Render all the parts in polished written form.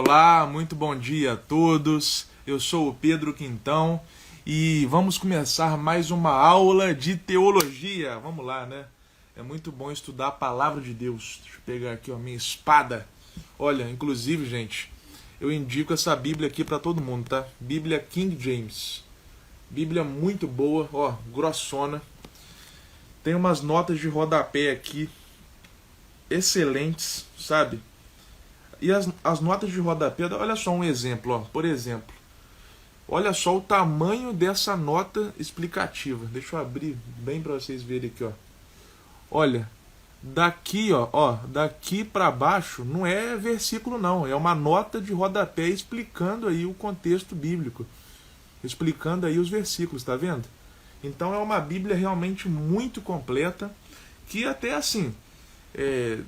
Olá, muito bom dia a todos. Eu sou o Pedro Quintão e vamos começar mais uma aula de teologia. Vamos lá, né? É muito bom estudar a palavra de Deus. Deixa eu pegar aqui a minha espada. Olha, inclusive, gente, eu indico essa Bíblia aqui para todo mundo, tá? Bíblia King James. Bíblia muito boa, ó, grossona. Tem umas notas de rodapé aqui excelentes, sabe? E as notas de rodapé, olha só um exemplo, ó. Por exemplo, olha só o tamanho dessa nota explicativa. Deixa eu abrir bem para vocês verem aqui, ó. Olha, daqui, daqui para baixo não é versículo não, é uma nota de rodapé explicando aí o contexto bíblico, explicando aí os versículos, tá vendo? Então é uma Bíblia realmente muito completa, que até assim,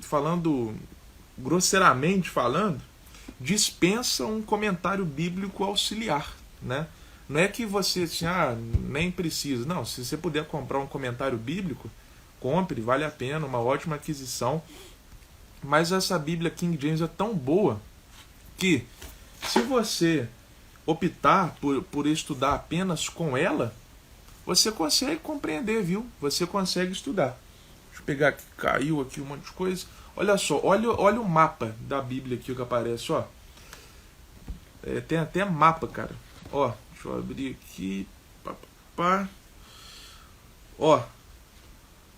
falando grosseiramente falando, dispensa um comentário bíblico auxiliar, né? Não é que você assim, nem precisa. Não, se você puder comprar um comentário bíblico, compre, vale a pena, uma ótima aquisição. Mas essa Bíblia King James é tão boa que, se você optar por estudar apenas com ela, você consegue compreender, viu? Você consegue estudar. Deixa eu pegar aqui, caiu aqui um monte de coisa. Olha só, olha o mapa da Bíblia aqui que aparece, ó. Tem até mapa, cara. Ó, deixa eu abrir aqui. Ó,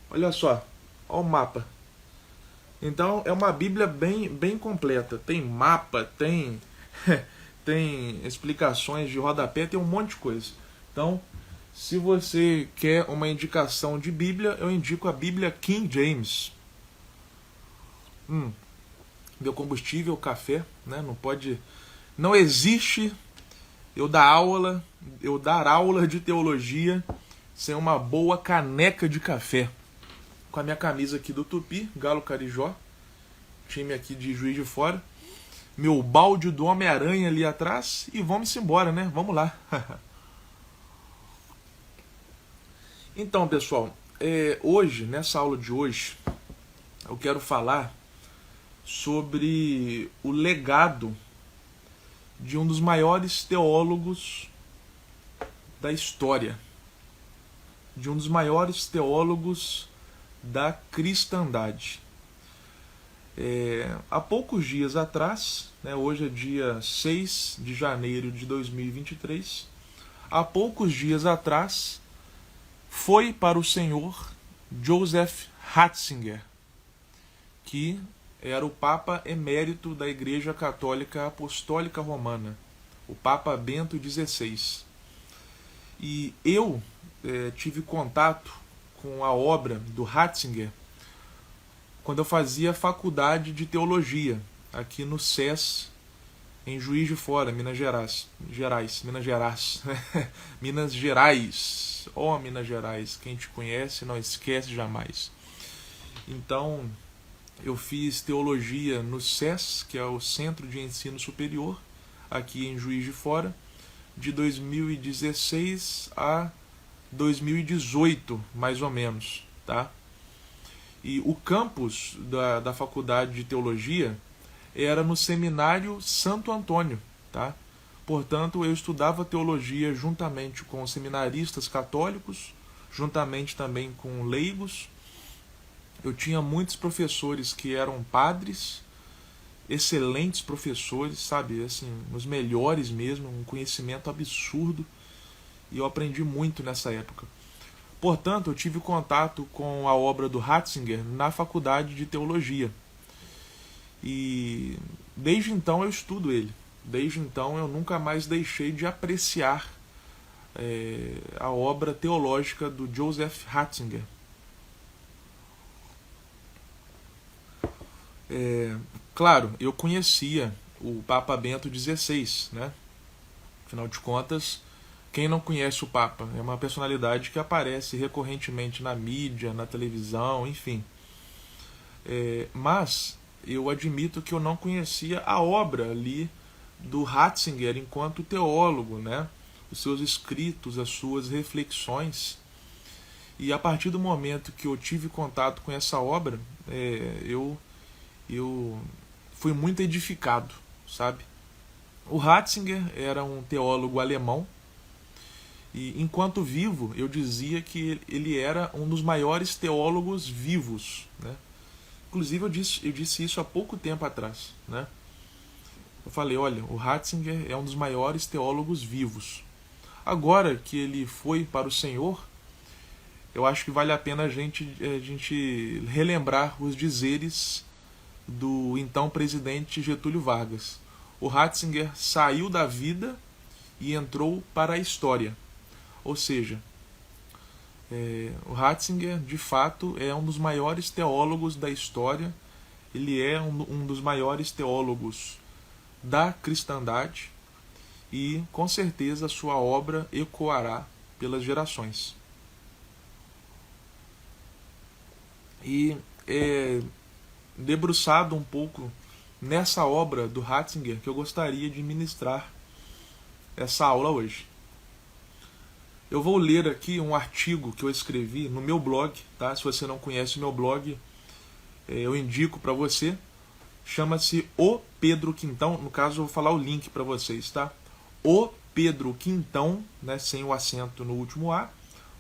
olha só, ó o mapa. Então é uma Bíblia bem completa. Tem mapa, tem tem explicações de rodapé, tem um monte de coisa. Então, se você quer uma indicação de Bíblia, eu indico a Bíblia King James. Meu combustível, café, né? Não existe eu dar aula de teologia sem uma boa caneca de café. Com a minha camisa aqui do Tupi, Galo Carijó, time aqui de Juiz de Fora, meu balde do Homem-Aranha ali atrás e vamos embora, né? Vamos lá. Então, pessoal, hoje, nessa aula de hoje, eu quero falar sobre o legado de um dos maiores teólogos da história, de um dos maiores teólogos da cristandade. Há poucos dias atrás, né, hoje é dia 6 de janeiro de 2023, há poucos dias atrás foi para o senhor Joseph Ratzinger, que era o Papa Emérito da Igreja Católica Apostólica Romana, o Papa Bento XVI. E eu tive contato com a obra do Ratzinger quando eu fazia faculdade de teologia aqui no SES, em Juiz de Fora, Minas Gerais. Minas Gerais. Ó, Minas Gerais, quem te conhece não esquece jamais. Então, eu fiz teologia no SES, que é o Centro de Ensino Superior, aqui em Juiz de Fora, de 2016 a 2018, mais ou menos, tá? E o campus da Faculdade de Teologia era no Seminário Santo Antônio, tá? Portanto, eu estudava teologia juntamente com seminaristas católicos, juntamente também com leigos. Eu tinha muitos professores que eram padres, excelentes professores, sabe, assim, os melhores mesmo, um conhecimento absurdo, e eu aprendi muito nessa época. Portanto, eu tive contato com a obra do Ratzinger na faculdade de teologia. E desde então eu estudo ele. Desde então eu nunca mais deixei de apreciar a obra teológica do Joseph Ratzinger. Claro, eu conhecia o Papa Bento XVI, né? Afinal de contas, quem não conhece o Papa? É uma personalidade que aparece recorrentemente na mídia, na televisão, enfim. Mas eu admito que eu não conhecia a obra ali do Ratzinger enquanto teólogo, né? Os seus escritos, as suas reflexões. E a partir do momento que eu tive contato com essa obra, eu fui muito edificado, sabe? O Ratzinger era um teólogo alemão e, enquanto vivo, eu dizia que ele era um dos maiores teólogos vivos, né? Inclusive, eu disse isso há pouco tempo atrás, né? Eu falei, olha, o Ratzinger é um dos maiores teólogos vivos. Agora que ele foi para o Senhor, eu acho que vale a pena a gente relembrar os dizeres do então presidente Getúlio Vargas. O Ratzinger saiu da vida e entrou para a história. Ou seja, o Ratzinger, de fato, é um dos maiores teólogos da história. Ele é um dos maiores teólogos da cristandade e, com certeza, a sua obra ecoará pelas gerações. E debruçado um pouco nessa obra do Ratzinger que eu gostaria de ministrar essa aula hoje. Eu vou ler aqui um artigo que eu escrevi no meu blog, tá? Se você não conhece o meu blog, eu indico para você. Chama-se O Pedro Quintão. No caso, eu vou falar o link para vocês, tá? O Pedro Quintão, né, sem o acento no último A,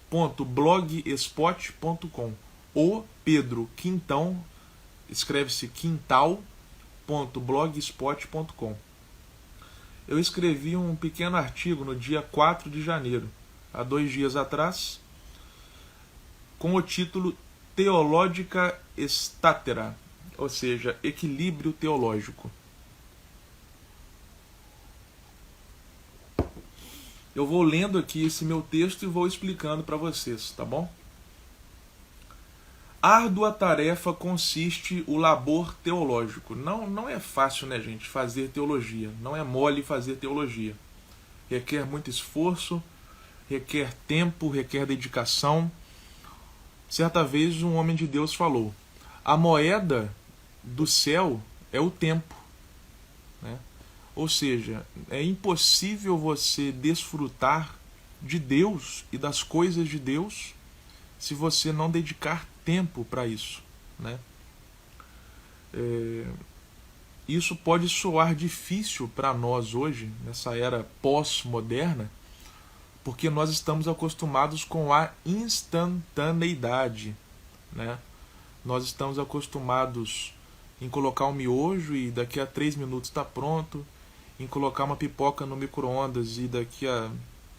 .blogspot.com. O Pedro Quintão, escreve-se quintal.blogspot.com. Eu escrevi um pequeno artigo no dia 4 de janeiro, há 2 dias atrás, com o título Theologica Statera, ou seja, equilíbrio teológico. Eu vou lendo aqui esse meu texto e vou explicando para vocês, tá bom? Árdua tarefa consiste o labor teológico. Não é fácil, né, gente, fazer teologia. Não é mole fazer teologia. Requer muito esforço, requer tempo, requer dedicação. Certa vez um homem de Deus falou: a moeda do céu é o tempo, né? Ou seja, é impossível você desfrutar de Deus e das coisas de Deus se você não dedicar tempo para isso, né? Isso pode soar difícil para nós hoje, nessa era pós-moderna, porque nós estamos acostumados com a instantaneidade, né? Nós estamos acostumados em colocar um miojo e daqui a 3 minutos está pronto, em colocar uma pipoca no micro-ondas e daqui a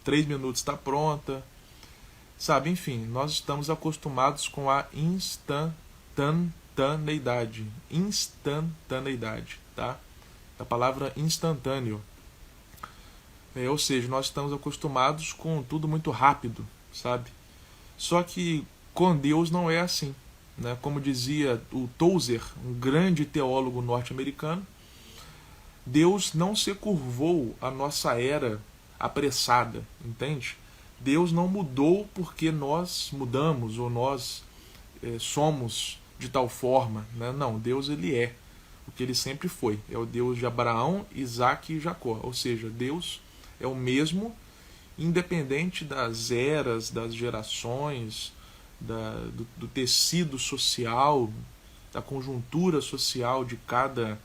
3 minutos está pronta. Sabe, enfim, nós estamos acostumados com a instantaneidade. Instantaneidade, tá? A palavra instantâneo. Ou seja, nós estamos acostumados com tudo muito rápido, sabe? Só que com Deus não é assim, né? Como dizia o Tozer, um grande teólogo norte-americano, Deus não se curvou à nossa era apressada, entende? Deus não mudou porque nós mudamos ou nós somos de tal forma, né? Não, Deus ele é o que ele sempre foi. É o Deus de Abraão, Isaac e Jacó. Ou seja, Deus é o mesmo, independente das eras, das gerações, do tecido social, da conjuntura social de cada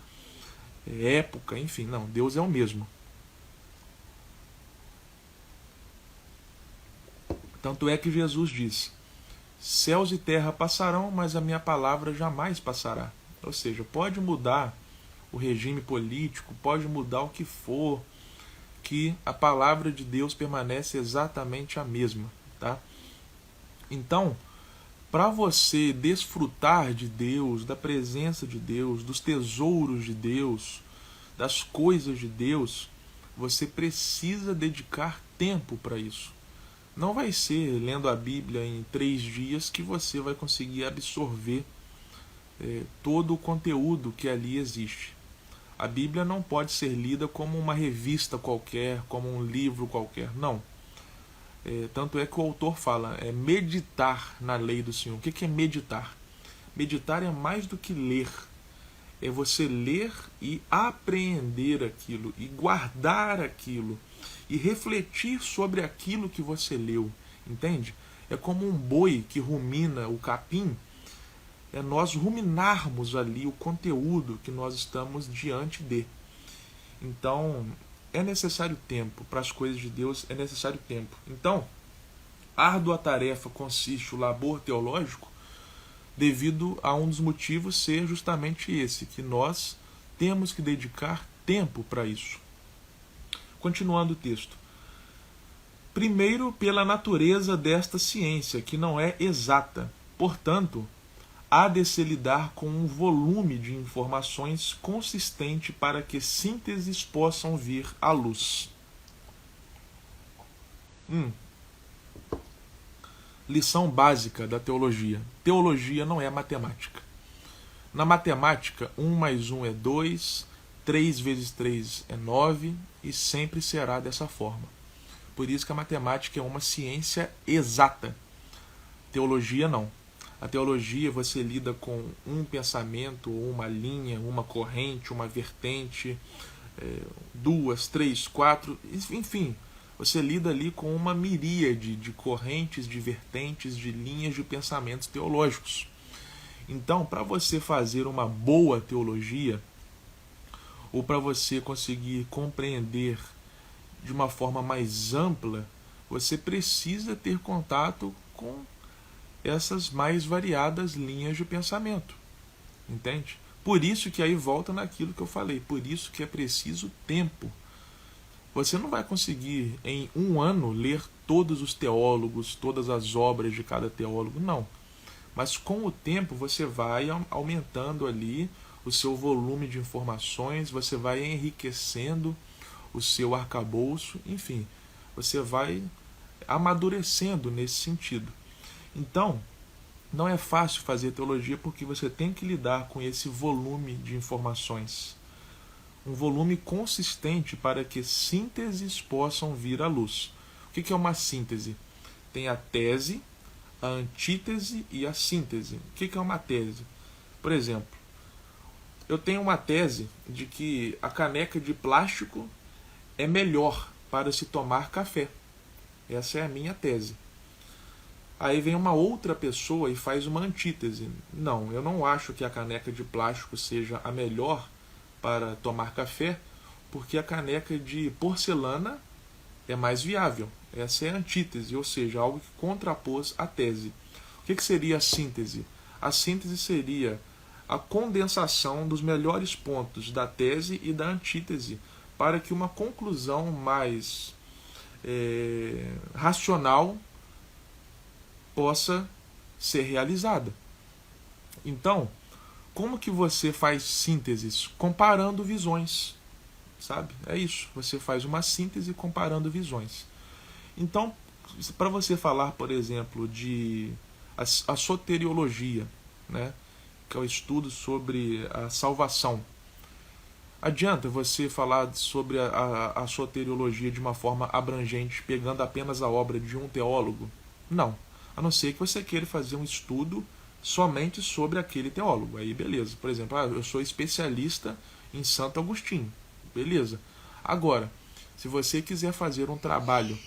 época, enfim, não, Deus é o mesmo. Tanto é que Jesus diz: céus e terra passarão, mas a minha palavra jamais passará. Ou seja, pode mudar o regime político, pode mudar o que for, que a palavra de Deus permanece exatamente a mesma, tá? Então, para você desfrutar de Deus, da presença de Deus, dos tesouros de Deus, das coisas de Deus, você precisa dedicar tempo para isso. Não vai ser lendo a Bíblia em 3 dias que você vai conseguir absorver todo o conteúdo que ali existe. A Bíblia não pode ser lida como uma revista qualquer, como um livro qualquer, não. Tanto é que o autor fala, meditar na lei do Senhor. O que é meditar? Meditar é mais do que ler. É você ler e apreender aquilo, e guardar aquilo, e refletir sobre aquilo que você leu, entende? É como um boi que rumina o capim, é nós ruminarmos ali o conteúdo que nós estamos diante de. Então, é necessário tempo. Para as coisas de Deus é necessário tempo. Então, árdua tarefa consiste o labor teológico devido a um dos motivos ser justamente esse, que nós temos que dedicar tempo para isso. Continuando o texto. Primeiro, pela natureza desta ciência, que não é exata. Portanto, há de se lidar com um volume de informações consistente para que sínteses possam vir à luz. Lição básica da teologia. Teologia não é matemática. Na matemática, 1 mais 1 é 2, 3 vezes 3 é 9 e sempre será dessa forma. Por isso que a matemática é uma ciência exata. Teologia não. A teologia você lida com um pensamento, uma linha, uma corrente, uma vertente, 2, 3, 4, enfim. Você lida ali com uma miríade de correntes, de vertentes, de linhas de pensamentos teológicos. Então, para você fazer uma boa teologia, ou para você conseguir compreender de uma forma mais ampla, você precisa ter contato com essas mais variadas linhas de pensamento. Entende? Por isso que aí volta naquilo que eu falei, por isso que é preciso tempo. Você não vai conseguir em um ano ler todos os teólogos, todas as obras de cada teólogo, não. Mas com o tempo você vai aumentando ali o seu volume de informações, você vai enriquecendo o seu arcabouço, enfim, você vai amadurecendo nesse sentido. Então, não é fácil fazer teologia porque você tem que lidar com esse volume de informações. Um volume consistente para que sínteses possam vir à luz. O que é uma síntese? Tem a tese, a antítese e a síntese. O que é uma tese? Por exemplo, eu tenho uma tese de que a caneca de plástico é melhor para se tomar café. Essa é a minha tese. Aí vem uma outra pessoa e faz uma antítese. Não, eu não acho que a caneca de plástico seja a melhor para tomar café, porque a caneca de porcelana é mais viável. Essa é a antítese, ou seja, algo que contrapôs a tese. O que seria a síntese? A síntese seria a condensação dos melhores pontos da tese e da antítese para que uma conclusão mais racional possa ser realizada. Então, como que você faz sínteses? Comparando visões, sabe? É isso, você faz uma síntese comparando visões. Então, para você falar, por exemplo, de a soteriologia, né, que é o estudo sobre a salvação, adianta você falar sobre a soteriologia de uma forma abrangente, pegando apenas a obra de um teólogo? Não. A não ser que você queira fazer um estudo somente sobre aquele teólogo. Aí beleza. Por exemplo, eu sou especialista em Santo Agostinho. Beleza. Agora, se você quiser fazer um trabalho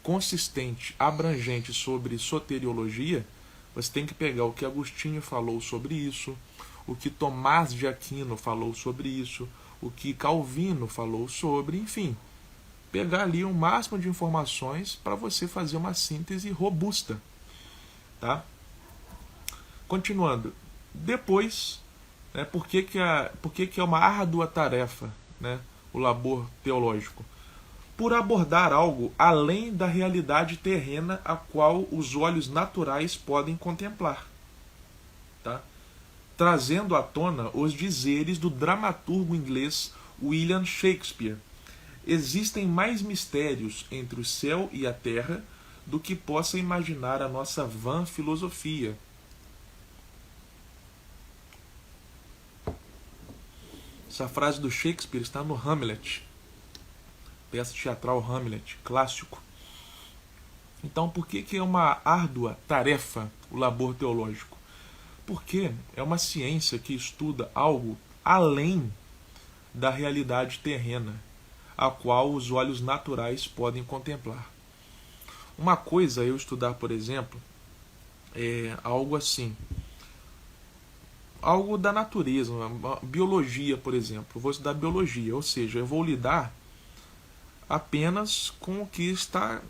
consistente, abrangente sobre soteriologia, você tem que pegar o que Agostinho falou sobre isso, o que Tomás de Aquino falou sobre isso, o que Calvino falou sobre, enfim, pegar ali o máximo de informações para você fazer uma síntese robusta. Tá? Continuando, depois, né, por que é uma árdua tarefa, né, o labor teológico? Por abordar algo além da realidade terrena a qual os olhos naturais podem contemplar. Tá? Trazendo à tona os dizeres do dramaturgo inglês William Shakespeare. Existem mais mistérios entre o céu e a terra do que possa imaginar a nossa vã filosofia. Essa frase do Shakespeare está no Hamlet, peça teatral Hamlet, clássico. Então, por que é uma árdua tarefa o labor teológico? Porque é uma ciência que estuda algo além da realidade terrena, a qual os olhos naturais podem contemplar. Uma coisa é eu estudar, por exemplo, algo assim, algo da natureza, biologia, por exemplo. Eu vou estudar biologia, ou seja, eu vou lidar apenas com o que está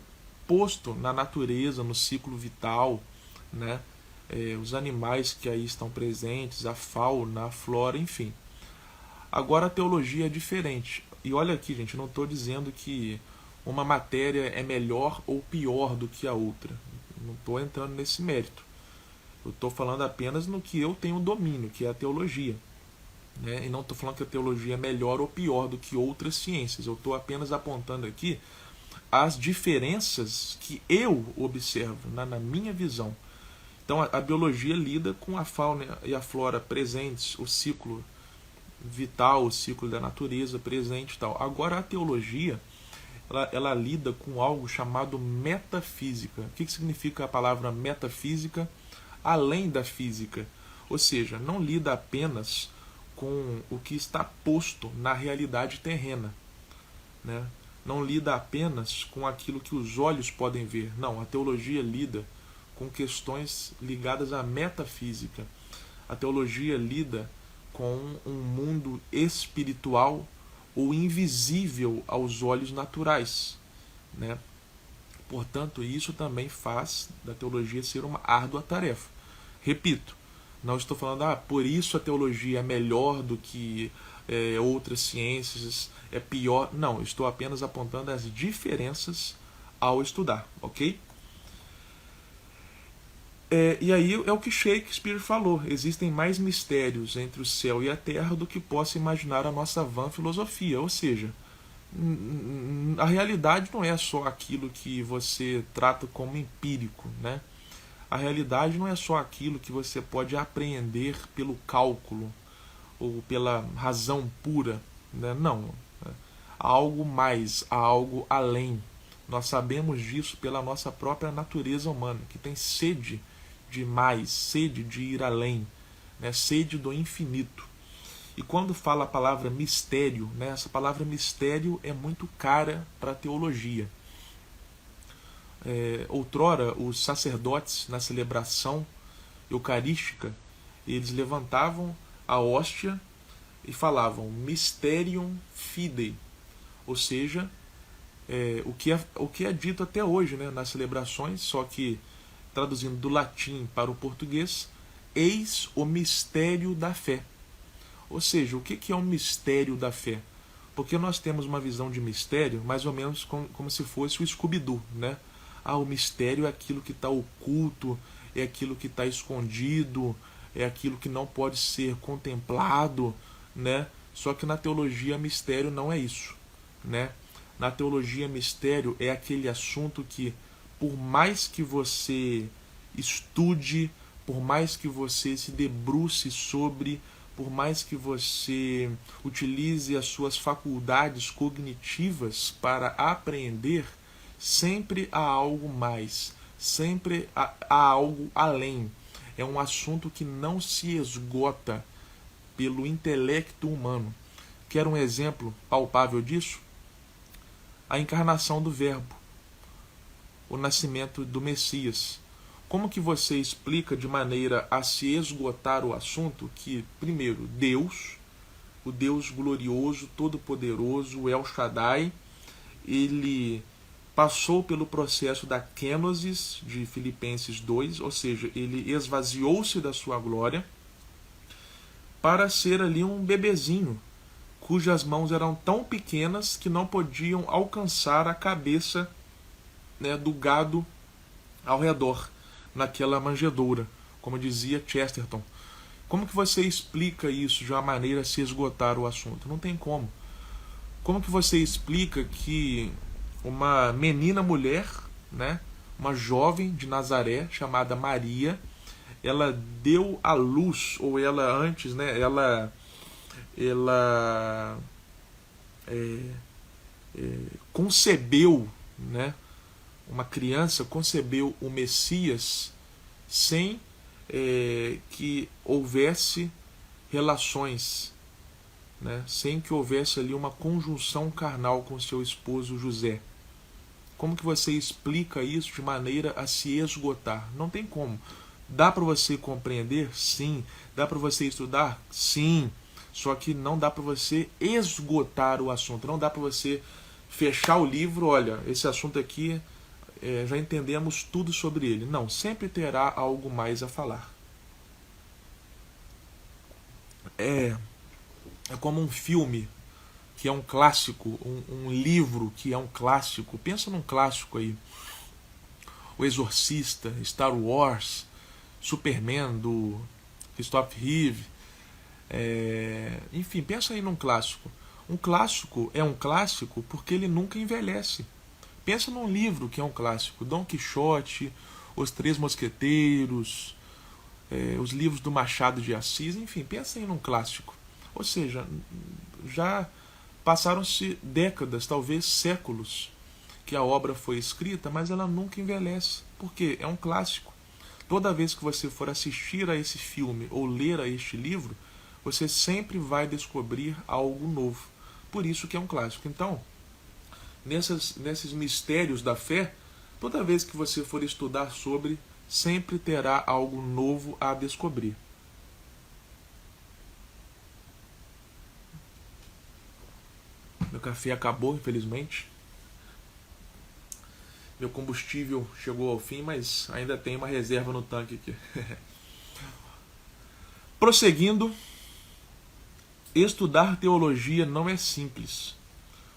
posto na natureza, no ciclo vital, né? Os animais que aí estão presentes, a fauna, a flora, enfim. Agora a teologia é diferente. E olha aqui, gente, eu não estou dizendo que uma matéria é melhor ou pior do que a outra. Não estou entrando nesse mérito. Eu estou falando apenas no que eu tenho domínio, que é a teologia. Né? E não estou falando que a teologia é melhor ou pior do que outras ciências. Eu estou apenas apontando aqui as diferenças que eu observo na minha visão. Então a biologia lida com a fauna e a flora presentes, o ciclo vital, o ciclo da natureza presente e tal. Agora a teologia, ela lida com algo chamado metafísica. O que significa a palavra metafísica? Além da física. Ou seja, não lida apenas com o que está posto na realidade terrena. Né? Não lida apenas com aquilo que os olhos podem ver. Não, a teologia lida com questões ligadas à metafísica. A teologia lida com um mundo espiritual ou invisível aos olhos naturais. Né? Portanto, isso também faz da teologia ser uma árdua tarefa. Repito, não estou falando, por isso a teologia é melhor do que outras ciências, é pior. Não, estou apenas apontando as diferenças ao estudar, ok? E aí é o que Shakespeare falou. Existem mais mistérios entre o céu e a terra do que possa imaginar a nossa vã filosofia. Ou seja, a realidade não é só aquilo que você trata como empírico, né? A realidade não é só aquilo que você pode apreender pelo cálculo ou pela razão pura, né? Não. Há algo mais, há algo além. Nós sabemos disso pela nossa própria natureza humana, que tem sede de mais, sede de ir além, né? Sede do infinito. E quando fala a palavra mistério, né? Essa palavra mistério é muito cara para a teologia. Outrora, os sacerdotes, na celebração eucarística, eles levantavam a hóstia e falavam Mysterium Fidei, ou seja, o que é dito até hoje, né, nas celebrações, só que traduzindo do latim para o português, eis o mistério da fé. Ou seja, o que é um mistério da fé? Porque nós temos uma visão de mistério mais ou menos como se fosse o Scooby-Doo, né? O mistério é aquilo que está oculto, é aquilo que está escondido, é aquilo que não pode ser contemplado, né? Só que na teologia mistério não é isso, né? Na teologia mistério é aquele assunto que, por mais que você estude, por mais que você se debruce sobre, por mais que você utilize as suas faculdades cognitivas para apreender, sempre há algo mais, sempre há algo além. É um assunto que não se esgota pelo intelecto humano. Quer um exemplo palpável disso? A encarnação do Verbo, o nascimento do Messias. Como que você explica de maneira a se esgotar o assunto que, primeiro, Deus, o Deus glorioso, todo-poderoso, o El Shaddai, ele passou pelo processo da kenosis de Filipenses 2, ou seja, ele esvaziou-se da sua glória para ser ali um bebezinho, cujas mãos eram tão pequenas que não podiam alcançar a cabeça, né, do gado ao redor, naquela manjedoura, como dizia Chesterton. Como que você explica isso de uma maneira a se esgotar o assunto? Não tem como. Como que você explica que uma menina mulher, né, uma jovem de Nazaré chamada Maria, ela deu à luz, ou ela antes, né, ela concebeu, né, uma criança concebeu o Messias sem que houvesse relações, né, sem que houvesse ali uma conjunção carnal com seu esposo José. Como que você explica isso de maneira a se esgotar? Não tem como. Dá para você compreender? Sim. Dá para você estudar? Sim. Só que não dá para você esgotar o assunto. Não dá para você fechar o livro, olha, esse assunto aqui já entendemos tudo sobre ele. Não, sempre terá algo mais a falar. É como um filme que é um clássico, um livro que é um clássico. Pensa num clássico aí. O Exorcista, Star Wars, Superman, do Christopher Reeve. Enfim, pensa aí num clássico. Um clássico é um clássico porque ele nunca envelhece. Pensa num livro que é um clássico. Dom Quixote, Os Três Mosqueteiros, os livros do Machado de Assis. Enfim, pensa aí num clássico. Ou seja, já passaram-se décadas, talvez séculos, que a obra foi escrita, mas ela nunca envelhece. Por quê? É um clássico. Toda vez que você for assistir a esse filme ou ler a este livro, você sempre vai descobrir algo novo. Por isso que é um clássico. Então, nesses mistérios da fé, toda vez que você for estudar sobre, sempre terá algo novo a descobrir. Meu café acabou, infelizmente. Meu combustível chegou ao fim, mas ainda tem uma reserva no tanque aqui. Prosseguindo, estudar teologia não é simples.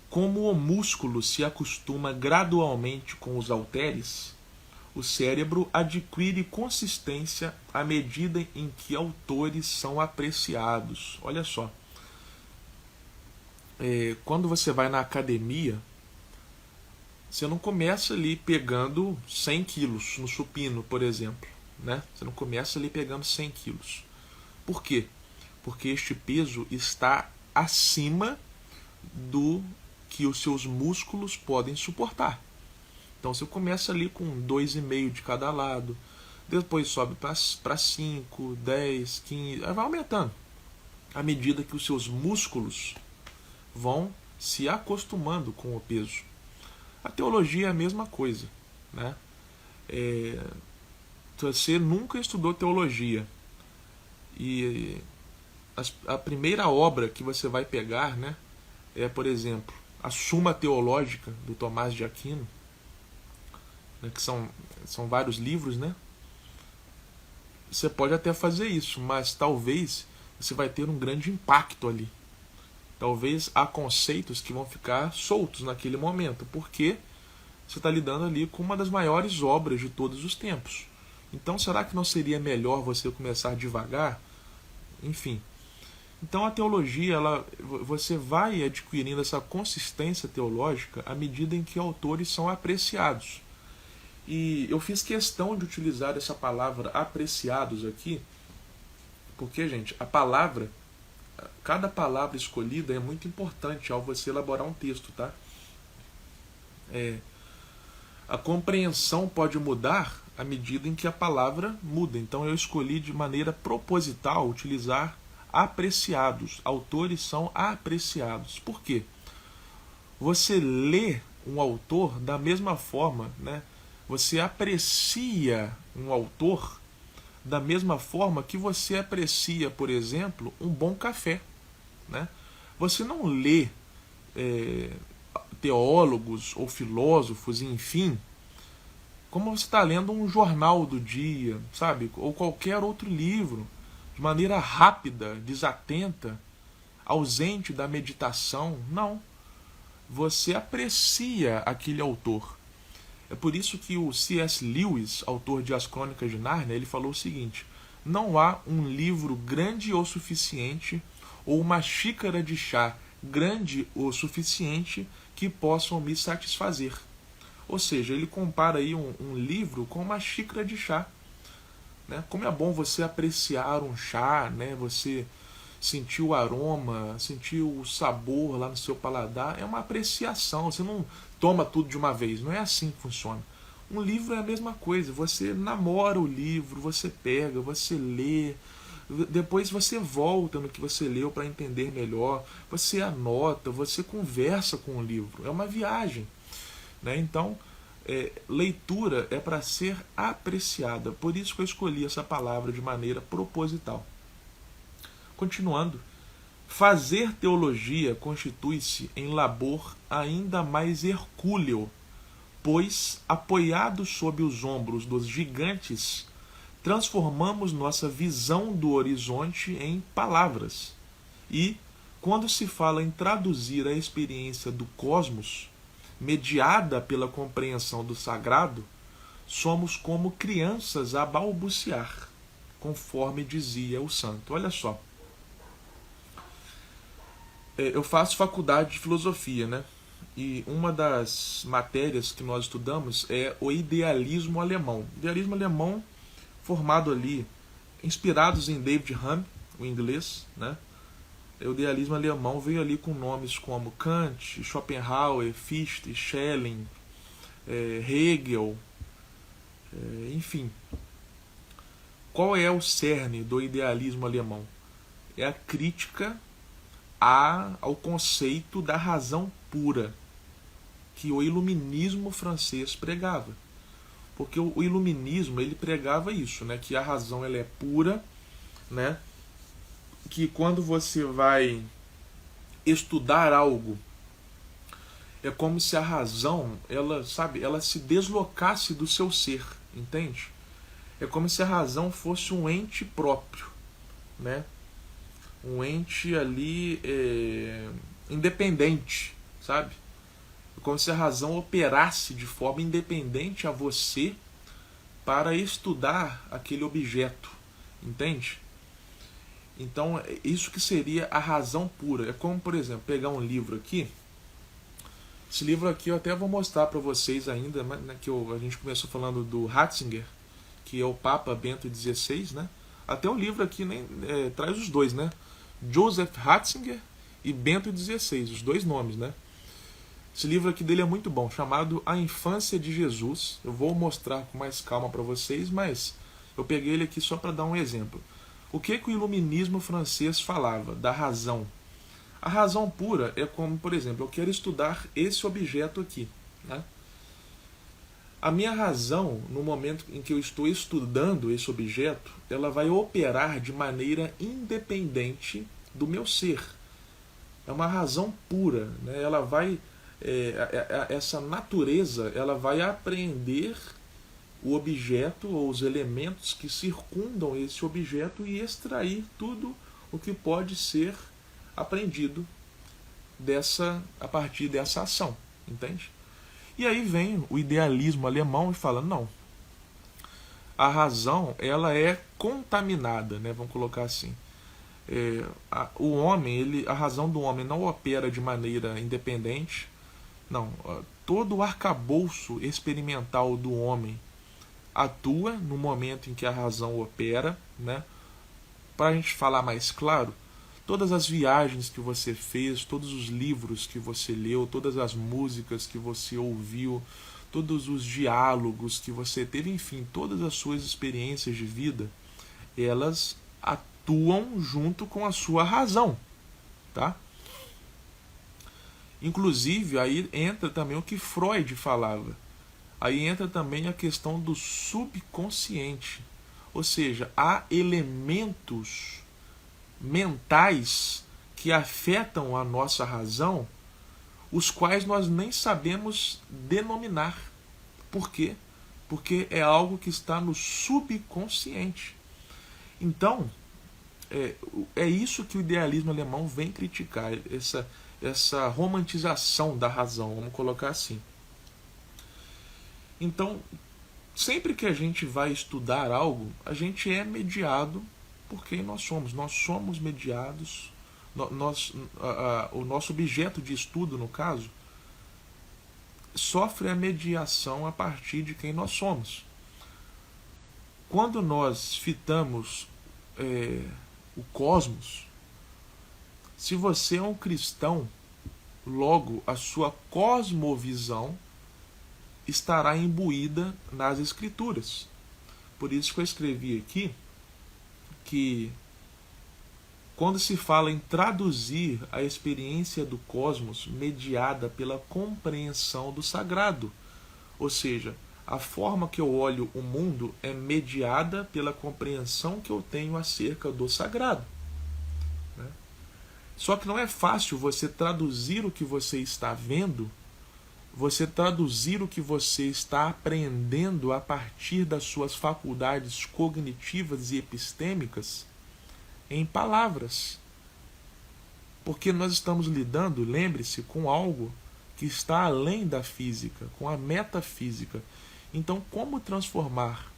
Como o músculo se acostuma gradualmente com os halteres, o cérebro adquire consistência à medida em que autores são apreciados. Olha só. Quando você vai na academia, você não começa ali pegando 100 quilos no supino, por exemplo. Né? Você não começa ali pegando 100 quilos. Por quê? Porque este peso está acima do que os seus músculos podem suportar. Então você começa ali com 2,5 de cada lado, depois sobe para 5, 10, 15, vai aumentando à medida que os seus músculos vão se acostumando com o peso. A teologia é a mesma coisa. Né? Você nunca estudou teologia e a primeira obra que você vai pegar, né, por exemplo, a Suma Teológica do Tomás de Aquino, né, que são vários livros, né? Você pode até fazer isso, mas talvez você vai ter um grande impacto ali. Talvez há conceitos que vão ficar soltos naquele momento, porque você está lidando ali com uma das maiores obras de todos os tempos. Então, será que não seria melhor você começar devagar? Enfim. Então, a teologia, você vai adquirindo essa consistência teológica à medida em que autores são apreciados. E eu fiz questão de utilizar essa palavra apreciados aqui, porque, gente, cada palavra escolhida é muito importante ao você elaborar um texto, tá? A compreensão pode mudar à medida em que a palavra muda. Então eu escolhi de maneira proposital utilizar apreciados. Autores são apreciados. Por quê? Você lê um autor da mesma forma, né? Você aprecia um autor da mesma forma que você aprecia, por exemplo, um bom café. Né? Você não lê teólogos ou filósofos, enfim, como você está lendo um jornal do dia, sabe? Ou qualquer outro livro, de maneira rápida, desatenta, ausente da meditação. Não. Você aprecia aquele autor. É por isso que o C.S. Lewis, autor de As Crônicas de Nárnia, ele falou o seguinte: não há um livro grande o suficiente ou uma xícara de chá grande o suficiente que possam me satisfazer. Ou seja, ele compara aí um livro com uma xícara de chá. Né? Como é bom você apreciar um chá, né? Você sentir o aroma, sentir o sabor lá no seu paladar, é uma apreciação. Você não toma tudo de uma vez, não é assim que funciona. Um livro é a mesma coisa, você namora o livro, você pega, você lê, depois você volta no que você leu para entender melhor, você anota, você conversa com o livro, é uma viagem. Né? Então, leitura é para ser apreciada, por isso que eu escolhi essa palavra de maneira proposital. Continuando, Fazer teologia constitui-se em labor ainda mais hercúleo, pois, apoiados sob os ombros dos gigantes, transformamos nossa visão do horizonte em palavras. E, quando se fala em traduzir a experiência do cosmos, mediada pela compreensão do sagrado, somos como crianças a balbuciar, conforme dizia o santo. Olha só. Eu faço faculdade de filosofia, né? E uma das matérias que nós estudamos é o idealismo alemão. Idealismo alemão formado ali, inspirados em David Hume, o inglês, né? O idealismo alemão veio ali com nomes como Kant, Schopenhauer, Fichte, Schelling, Hegel, enfim. Qual é o cerne do idealismo alemão? É a crítica ao conceito da razão pura que o iluminismo francês pregava. Porque o iluminismo, ele pregava isso, né? Que a razão ela é pura, né? Que quando você vai estudar algo, é como se a razão, ela se deslocasse do seu ser, entende? É como se a razão fosse um ente próprio, né? Um ente ali independente, sabe? É como se a razão operasse de forma independente a você para estudar aquele objeto, entende? Então, isso que seria a razão pura. É como, por exemplo, pegar um livro aqui. Esse livro aqui eu até vou mostrar para vocês ainda, né, que a gente começou falando do Ratzinger, que é o Papa Bento XVI, né? Até o livro aqui traz os dois, né? Joseph Ratzinger e Bento XVI, os dois nomes, né? Esse livro aqui dele é muito bom, chamado A Infância de Jesus. Eu vou mostrar com mais calma para vocês, mas eu peguei ele aqui só para dar um exemplo. O que o iluminismo francês falava da razão? A razão pura é como, por exemplo, eu quero estudar esse objeto aqui, né? A minha razão, no momento em que eu estou estudando esse objeto, ela vai operar de maneira independente do meu ser. É uma razão pura, né? Ela vai, essa natureza, ela vai apreender o objeto ou os elementos que circundam esse objeto e extrair tudo o que pode ser aprendido a partir dessa ação, entende? E aí vem o idealismo alemão e fala, não, a razão ela é contaminada, né? Vamos colocar assim. O homem, a razão do homem não opera de maneira independente, não. Todo o arcabouço experimental do homem atua no momento em que a razão opera, né? Para a gente falar mais claro, todas as viagens que você fez, todos os livros que você leu, todas as músicas que você ouviu, todos os diálogos que você teve, enfim, todas as suas experiências de vida, elas atuam junto com a sua razão, tá? Inclusive, aí entra também o que Freud falava. Aí entra também a questão do subconsciente. Ou seja, há elementos mentais que afetam a nossa razão, os quais nós nem sabemos denominar. Por quê? Porque é algo que está no subconsciente. Então, é isso que o idealismo alemão vem criticar, essa romantização da razão, vamos colocar assim. Então, sempre que a gente vai estudar algo, a gente é mediado por quem nós somos. Nós somos mediados, o nosso objeto de estudo, no caso, sofre a mediação a partir de quem nós somos. Quando nós fitamos o cosmos, se você é um cristão, logo a sua cosmovisão estará imbuída nas Escrituras. Por isso que eu escrevi aqui que quando se fala em traduzir a experiência do cosmos mediada pela compreensão do sagrado, ou seja, a forma que eu olho o mundo é mediada pela compreensão que eu tenho acerca do sagrado, né? Só que não é fácil você traduzir o que você está vendo, você traduzir o que você está aprendendo a partir das suas faculdades cognitivas e epistêmicas em palavras. Porque nós estamos lidando, lembre-se, com algo que está além da física, com a metafísica. Então, como transformar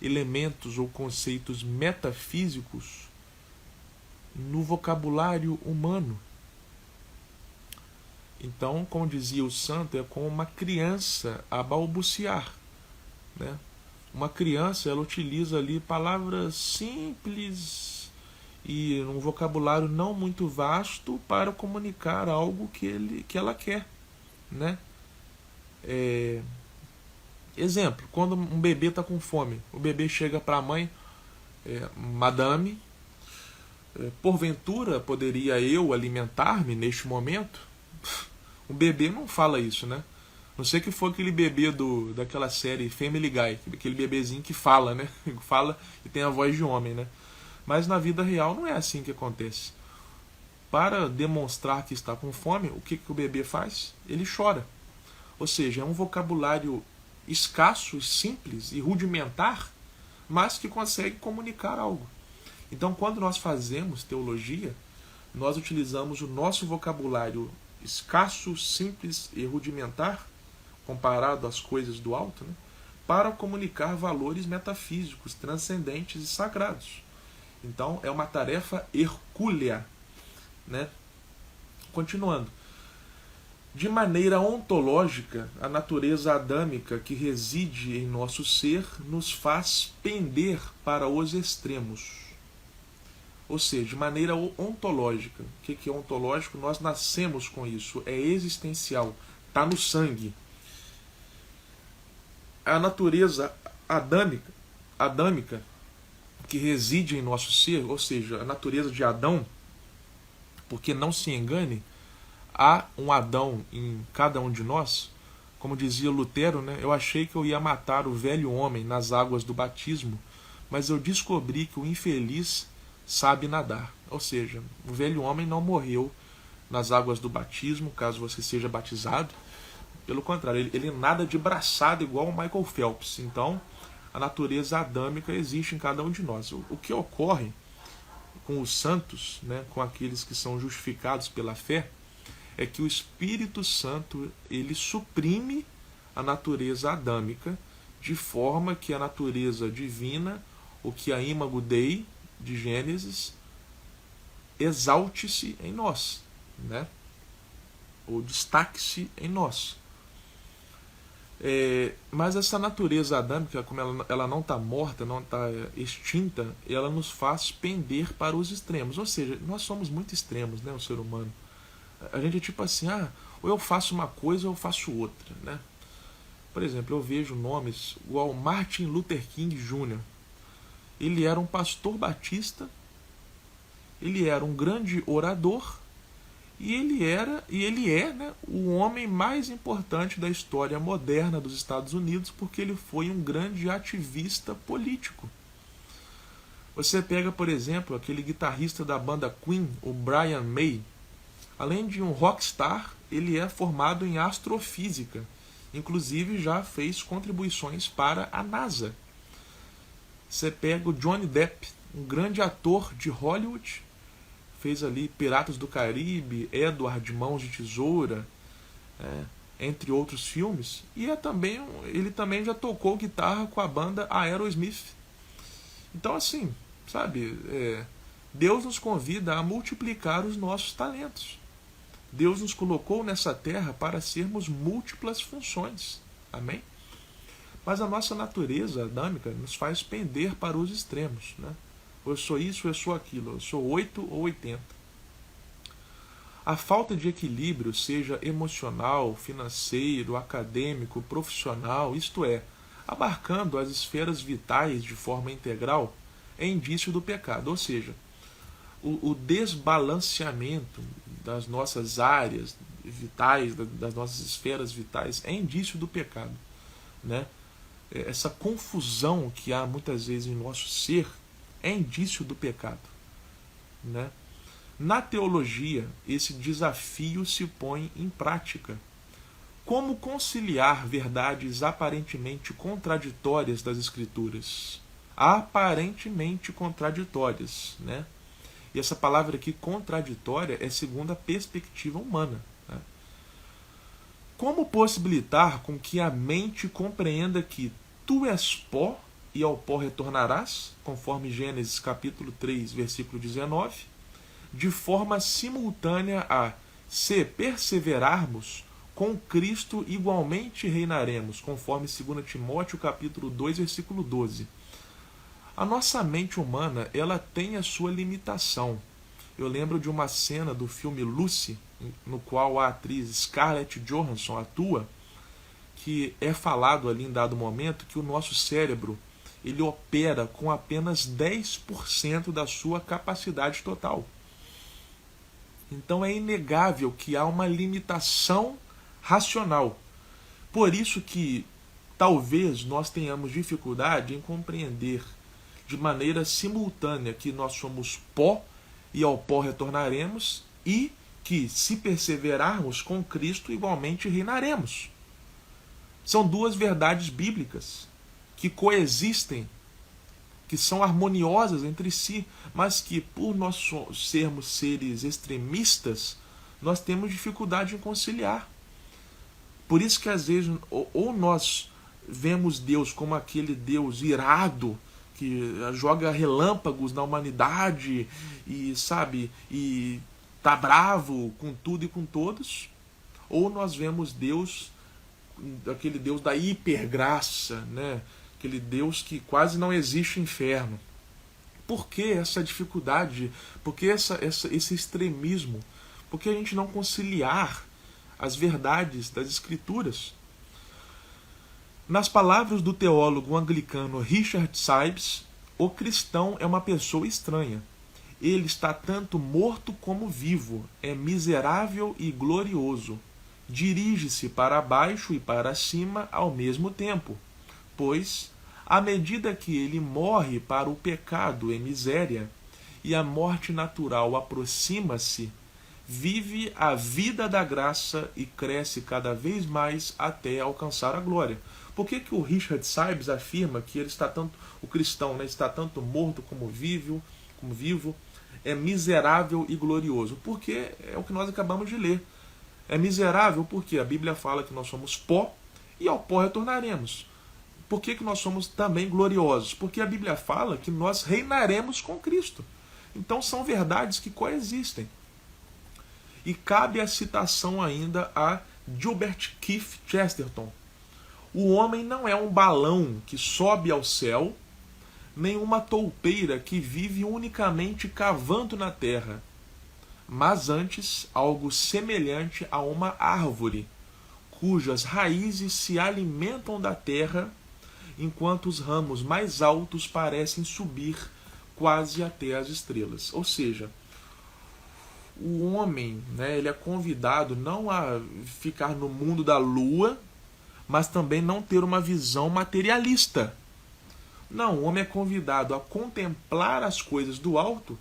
elementos ou conceitos metafísicos no vocabulário humano? Então, como dizia o santo, é como uma criança a balbuciar, né? Uma criança, ela utiliza ali palavras simples e um vocabulário não muito vasto para comunicar algo que ela quer, né? Exemplo, quando um bebê está com fome, o bebê chega para a mãe, madame, porventura poderia eu alimentar-me neste momento? O bebê não fala isso, né? Não sei que foi aquele bebê daquela série Family Guy, aquele bebezinho que fala, né? Fala e tem a voz de homem, né? Mas na vida real não é assim que acontece. Para demonstrar que está com fome, o que o bebê faz? Ele chora. Ou seja, é um vocabulário escasso, simples e rudimentar, mas que consegue comunicar algo. Então, quando nós fazemos teologia, nós utilizamos o nosso vocabulário escasso, simples e rudimentar, comparado às coisas do alto, né, para comunicar valores metafísicos, transcendentes e sagrados. Então, é uma tarefa hercúlea, né? Continuando. De maneira ontológica, a natureza adâmica que reside em nosso ser nos faz pender para os extremos. Ou seja, de maneira ontológica. O que é ontológico? Nós nascemos com isso, é existencial, está no sangue. A natureza adâmica que reside em nosso ser, ou seja, a natureza de Adão, porque não se engane, há um Adão em cada um de nós. Como dizia Lutero, né? Eu achei que eu ia matar o velho homem nas águas do batismo, mas eu descobri que o infeliz sabe nadar. Ou seja, o velho homem não morreu nas águas do batismo, caso você seja batizado. Pelo contrário, ele nada de braçada igual o Michael Phelps. Então, a natureza adâmica existe em cada um de nós. O que ocorre com os santos, né, com aqueles que são justificados pela fé, é que o Espírito Santo ele suprime a natureza adâmica, de forma que a natureza divina, o que a Imago Dei de Gênesis, exalte-se em nós, né? Ou destaque-se em nós. Mas essa natureza adâmica, como ela não está morta, não está extinta, ela nos faz pender para os extremos. Ou seja, nós somos muito extremos, né, o ser humano. A gente é tipo assim, ou eu faço uma coisa ou eu faço outra, né? Por exemplo, eu vejo nomes igual Martin Luther King Jr. Ele era um pastor batista, ele era um grande orador, e ele é, né, o homem mais importante da história moderna dos Estados Unidos, porque ele foi um grande ativista político. Você pega, por exemplo, aquele guitarrista da banda Queen, o Brian May. Além de um rockstar, ele é formado em astrofísica. Inclusive já fez contribuições para a NASA. Você pega o Johnny Depp, um grande ator de Hollywood, fez ali Piratas do Caribe, Edward Mãos de Tesoura, entre outros filmes, e ele também já tocou guitarra com a banda Aerosmith. Então assim, sabe, Deus nos convida a multiplicar os nossos talentos. Deus nos colocou nessa terra para sermos múltiplas funções. Amém? Mas a nossa natureza adâmica nos faz pender para os extremos, né? Ou eu sou isso, ou eu sou aquilo. Eu sou 8 ou 80. A falta de equilíbrio, seja emocional, financeiro, acadêmico, profissional, isto é, abarcando as esferas vitais de forma integral, é indício do pecado. Ou seja, o desbalanceamento das nossas áreas vitais, das nossas esferas vitais, é indício do pecado, né? Essa confusão que há muitas vezes em nosso ser é indício do pecado, né? Na teologia, esse desafio se põe em prática. Como conciliar verdades aparentemente contraditórias das Escrituras? Aparentemente contraditórias, né? E essa palavra aqui, contraditória, é segundo a perspectiva humana. Né? Como possibilitar com que a mente compreenda que tu és pó e ao pó retornarás, conforme Gênesis capítulo 3, versículo 19, de forma simultânea a, se perseverarmos, com Cristo igualmente reinaremos, conforme 2 Timóteo capítulo 2, versículo 12. A nossa mente humana, ela tem a sua limitação. Eu lembro de uma cena do filme Lucy, no qual a atriz Scarlett Johansson atua, que é falado ali em dado momento que o nosso cérebro ele opera com apenas 10% da sua capacidade total. Então é inegável que há uma limitação racional. Por isso que talvez nós tenhamos dificuldade em compreender de maneira simultânea que nós somos pó e ao pó retornaremos e que, se perseverarmos com Cristo, igualmente reinaremos. São duas verdades bíblicas que coexistem, que são harmoniosas entre si, mas que, por nós sermos seres extremistas, nós temos dificuldade em conciliar. Por isso que às vezes ou nós vemos Deus como aquele Deus irado, que joga relâmpagos na humanidade e, sabe, e tá bravo com tudo e com todos, ou nós vemos Deus, aquele Deus da hipergraça, né? Aquele Deus que quase não existe inferno. Por que essa dificuldade? Por que esse extremismo? Por que a gente não conciliar as verdades das Escrituras? Nas palavras do teólogo anglicano Richard Sibbes, o cristão é uma pessoa estranha. Ele está tanto morto como vivo, é miserável e glorioso. Dirige-se para baixo e para cima ao mesmo tempo, pois, à medida que ele morre para o pecado e miséria, e a morte natural aproxima-se, vive a vida da graça e cresce cada vez mais até alcançar a glória. Por que o Richard Sibbes afirma que ele está tanto, o cristão, né, está tanto morto como vivo, é miserável e glorioso? Porque é o que nós acabamos de ler. É miserável porque a Bíblia fala que nós somos pó e ao pó retornaremos. Por que nós somos também gloriosos? Porque a Bíblia fala que nós reinaremos com Cristo. Então são verdades que coexistem. E cabe a citação ainda a Gilbert Keith Chesterton. O homem não é um balão que sobe ao céu, nem uma toupeira que vive unicamente cavando na terra, mas antes algo semelhante a uma árvore, cujas raízes se alimentam da terra, enquanto os ramos mais altos parecem subir quase até as estrelas. Ou seja, o homem, né, ele é convidado não a ficar no mundo da lua, mas também não ter uma visão materialista. Não, o homem é convidado a contemplar as coisas do alto,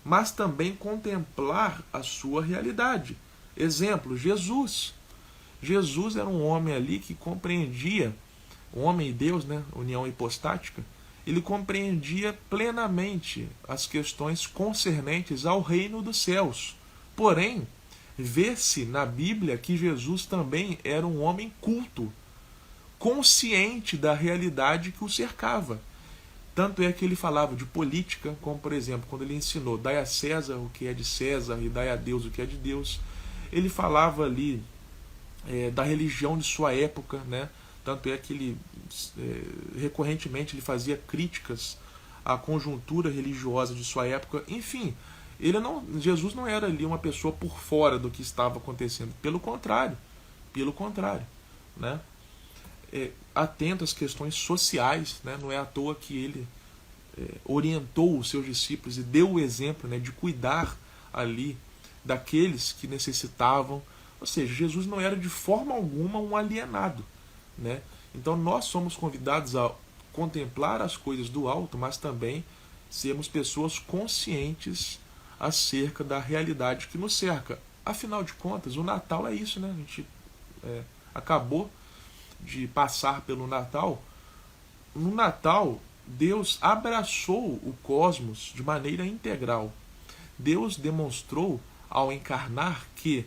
mas também contemplar a sua realidade. Exemplo, Jesus. Jesus era um homem ali que compreendia, um homem e Deus, né, união hipostática, ele compreendia plenamente as questões concernentes ao reino dos céus. Porém, vê-se na Bíblia que Jesus também era um homem culto, consciente da realidade que o cercava. Tanto é que ele falava de política, como por exemplo, quando ele ensinou dai a César o que é de César e dai a Deus o que é de Deus. Ele falava ali da religião de sua época, né? Tanto é que ele recorrentemente ele fazia críticas à conjuntura religiosa de sua época. Enfim, Jesus não era ali uma pessoa por fora do que estava acontecendo. Pelo contrário, né? Atento às questões sociais, né? Não é à toa que ele orientou os seus discípulos e deu o exemplo, né, de cuidar ali daqueles que necessitavam. Ou seja, Jesus não era de forma alguma um alienado, né? Então nós somos convidados a contemplar as coisas do alto, mas também sermos pessoas conscientes acerca da realidade que nos cerca. Afinal de contas, o Natal é isso, né? A gente acabou de passar pelo Natal. No Natal, Deus abraçou o cosmos de maneira integral. Deus demonstrou, ao encarnar, que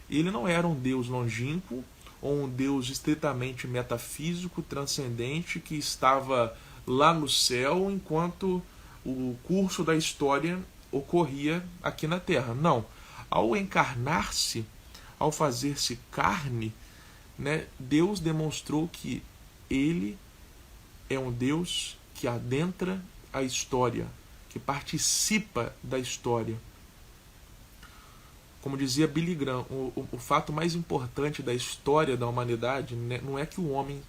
ele não era um Deus longínquo ou um Deus estritamente metafísico, transcendente, que estava lá no céu enquanto o curso da história ocorria aqui na Terra. Não. Ao encarnar-se, ao fazer-se carne, né, Deus demonstrou que ele é um Deus que adentra a história, que participa da história. Como dizia Billy Graham, o fato mais importante da história da humanidade, né, não é que o homem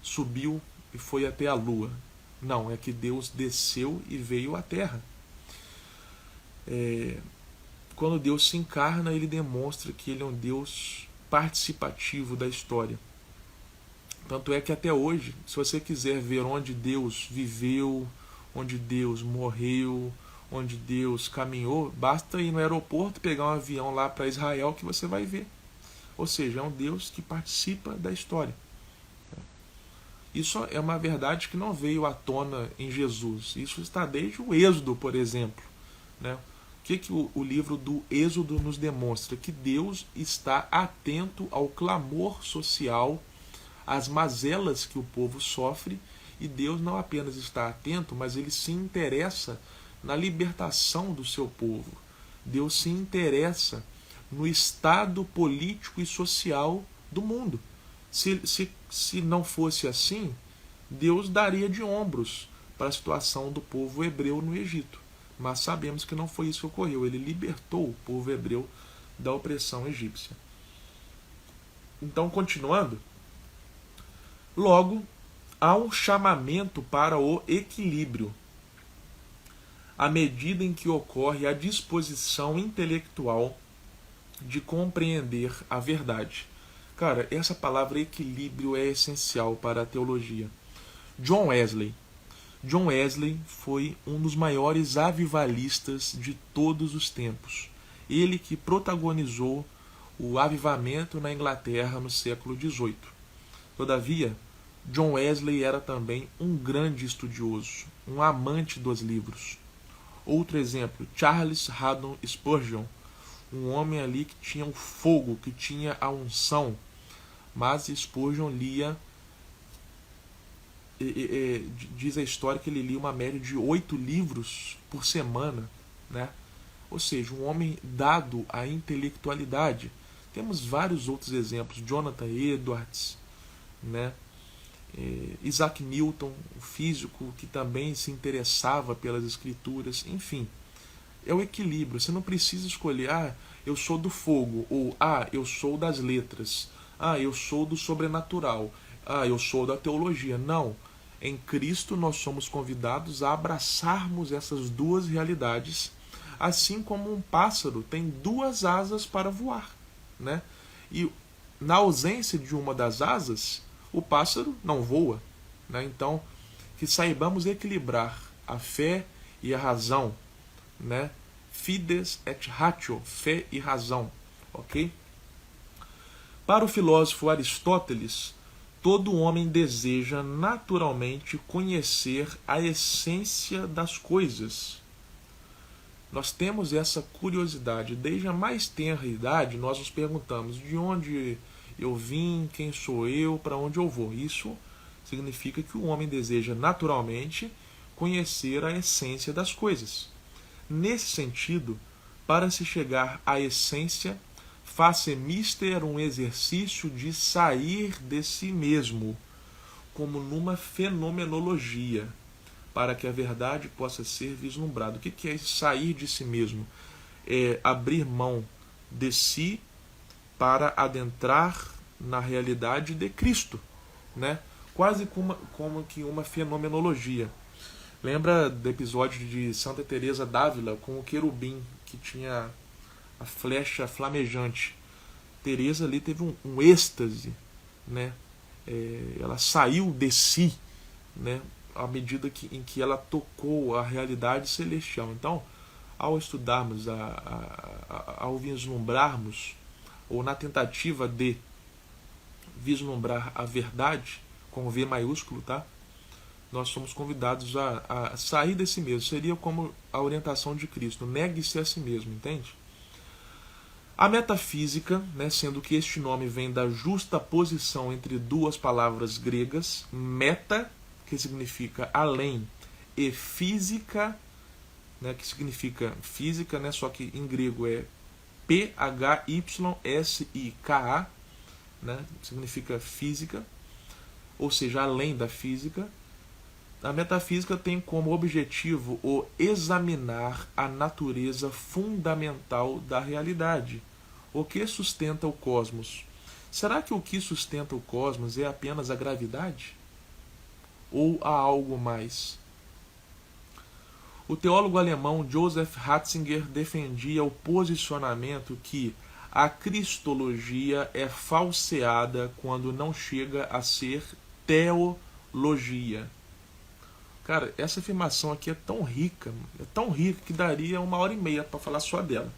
subiu e foi até a Lua. Não, é que Deus desceu e veio à Terra. Quando Deus se encarna, ele demonstra que ele é um Deus participativo da história. Tanto é que até hoje, se você quiser ver onde Deus viveu, onde Deus morreu, onde Deus caminhou, basta ir no aeroporto, pegar um avião lá para Israel que você vai ver. Ou seja, é um Deus que participa da história. Isso é uma verdade que não veio à tona em Jesus. Isso está desde o Êxodo, por exemplo. Né? O que o livro do Êxodo nos demonstra? Que Deus está atento ao clamor social, às mazelas que o povo sofre, e Deus não apenas está atento, mas ele se interessa na libertação do seu povo. Deus se interessa no estado político e social do mundo. Se não fosse assim, Deus daria de ombros para a situação do povo hebreu no Egito. Mas sabemos que não foi isso que ocorreu. Ele libertou o povo hebreu da opressão egípcia. Então, continuando, logo, há um chamamento para o equilíbrio, à medida em que ocorre a disposição intelectual de compreender a verdade. Cara, essa palavra equilíbrio é essencial para a teologia. John Wesley foi um dos maiores avivalistas de todos os tempos. Ele que protagonizou o avivamento na Inglaterra no século XVIII. Todavia, John Wesley era também um grande estudioso, um amante dos livros. Outro exemplo, Charles Haddon Spurgeon, um homem ali que tinha o fogo, que tinha a unção, mas Spurgeon lia, diz a história que ele lia uma média de 8 livros por semana, né? Ou seja, um homem dado à intelectualidade. Temos vários outros exemplos, Jonathan Edwards, né? Isaac Newton, o físico que também se interessava pelas escrituras, enfim. É o equilíbrio, você não precisa escolher, eu sou do fogo, ou eu sou das letras, eu sou do sobrenatural, eu sou da teologia. Não, em Cristo nós somos convidados a abraçarmos essas duas realidades, assim como um pássaro tem 2 asas para voar, né? E na ausência de uma das asas, o pássaro não voa, né? Então, que saibamos equilibrar a fé e a razão, né? Fides et ratio, fé e razão, ok? Para o filósofo Aristóteles, todo homem deseja naturalmente conhecer a essência das coisas. Nós temos essa curiosidade. Desde a mais tenra idade, nós nos perguntamos de onde eu vim, quem sou eu, para onde eu vou. Isso significa que o homem deseja naturalmente conhecer a essência das coisas. Nesse sentido, para se chegar à essência, faz-se mister um exercício de sair de si mesmo, como numa fenomenologia, para que a verdade possa ser vislumbrada. O que é sair de si mesmo? É abrir mão de si para adentrar na realidade de Cristo, né? Quase como que uma fenomenologia. Lembra do episódio de Santa Teresa d'Ávila com o querubim que tinha a flecha flamejante? Teresa ali teve um êxtase, né? Ela saiu de si, né? À medida em que ela tocou a realidade celestial. Então, ao estudarmos, ao vislumbrarmos, ou na tentativa de vislumbrar a verdade, com V maiúsculo, tá? Nós somos convidados a sair de si mesmo. Seria como a orientação de Cristo: negue-se a si mesmo, entende? A metafísica, né, sendo que este nome vem da justa posição entre duas palavras gregas, meta, que significa além, e física, né, que significa física, né, só que em grego é P-H-Y-S-I-K-A, né, significa física, ou seja, além da física. A metafísica tem como objetivo o examinar a natureza fundamental da realidade, o que sustenta o cosmos. Será que o que sustenta o cosmos é apenas a gravidade? Ou há algo mais? O teólogo alemão Joseph Ratzinger defendia o posicionamento que a cristologia é falseada quando não chega a ser teologia. Cara, essa afirmação aqui é tão rica que daria 1h30 para falar só dela.